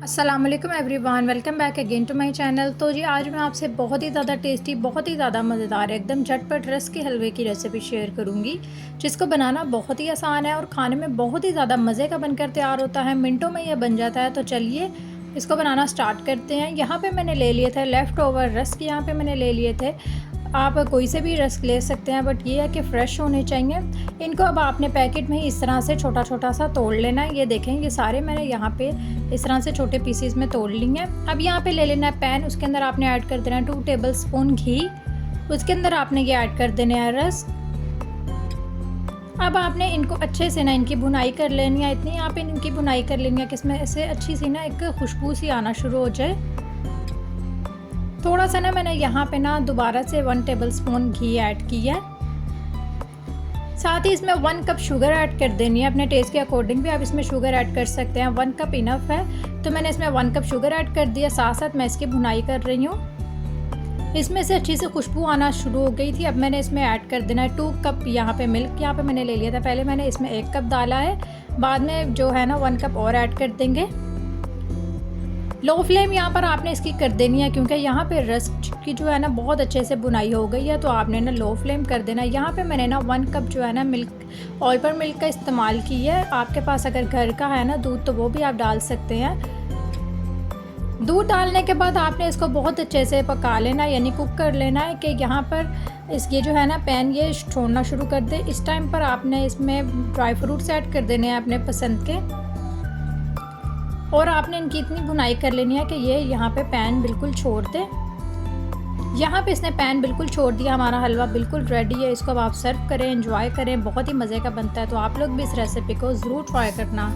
अस्सलाम वालेकुम everyone, welcome back again to my channel. तो जी आज मैं आपसे बहुत ही ज़्यादा टेस्टी, बहुत ही ज़्यादा मज़ेदार, एकदम झटपट रस के हलवे की रेसिपी शेयर करूंगी, जिसको बनाना बहुत ही आसान है और खाने में बहुत ही ज़्यादा मज़े का बनकर तैयार होता है। मिनटों में यह बन जाता है। तो चलिए इसको बनाना स्टार्ट करते हैं। यहाँ पे मैंने ले लिए थे लेफ़्ट ओवर रस्क, यहाँ पे मैंने ले लिए थे। आप कोई से भी रस्क ले सकते हैं, बट ये है कि फ़्रेश होने चाहिए। इनको अब आपने पैकेट में ही इस तरह से छोटा छोटा सा तोड़ लेना है। ये देखें, ये सारे मैंने यहाँ पे इस तरह से छोटे पीसीज में तोड़ लिए हैं। अब यहाँ पे ले लेना है पैन, उसके अंदर आपने ऐड कर देना है 2 टेबलस्पून घी। उसके अंदर आपने ये ऐड कर देना है रस। अब आपने इनको अच्छे से ना इनकी भुनाई कर लेनी है। इतनी आप इनकी भुनाई कर लेनी है कि इसमें ऐसे अच्छी सी ना एक खुशबू सी आना शुरू हो जाए। थोड़ा सा ना मैंने यहाँ पे ना दोबारा से 1 टेबलस्पून घी ऐड किया है। साथ ही इसमें 1 कप शुगर ऐड कर देनी है। अपने टेस्ट के अकॉर्डिंग भी आप इसमें शुगर ऐड कर सकते हैं। 1 कप इनफ है, तो मैंने इसमें 1 कप शुगर ऐड कर दिया। साथ साथ मैं इसकी भुनाई कर रही हूँ। इसमें से अच्छी सी खुशबू आना शुरू हो गई थी। अब मैंने इसमें ऐड कर देना है 2 कप यहाँ पे मिल्क। यहाँ पे मैंने ले लिया था, पहले मैंने इसमें 1 कप डाला है, बाद में जो है ना 1 कप और ऐड कर देंगे। लो फ्लेम यहाँ पर आपने इसकी कर देनी है, क्योंकि यहाँ पे रस की जो है ना बहुत अच्छे से बुनाई हो गई है, तो आपने ना लो फ्लेम कर देना। यहाँ पे मैंने ना 1 कप जो है ना मिल्क, ऑल पर मिल्क का इस्तेमाल किया है। आपके पास अगर घर का है ना दूध, तो वो भी आप डाल सकते हैं। दूध डालने के बाद आपने इसको बहुत अच्छे से पका लेना, यानी कुक कर लेना है कि यहाँ पर ये जो है ना पैन ये छोड़ना शुरू कर दे। इस टाइम पर आपने इसमें ड्राई फ्रूट्स ऐड कर देने हैं अपने पसंद के, और आपने इनकी इतनी भुनाई कर लेनी है कि ये यहाँ पे पैन बिल्कुल छोड़ दे। यहाँ पे इसने पैन बिल्कुल छोड़ दिया। हमारा हलवा बिल्कुल रेडी है। इसको अब आप सर्व करें, एंजॉय करें, बहुत ही मज़े का बनता है। तो आप लोग भी इस रेसिपी को ज़रूर ट्राई करना।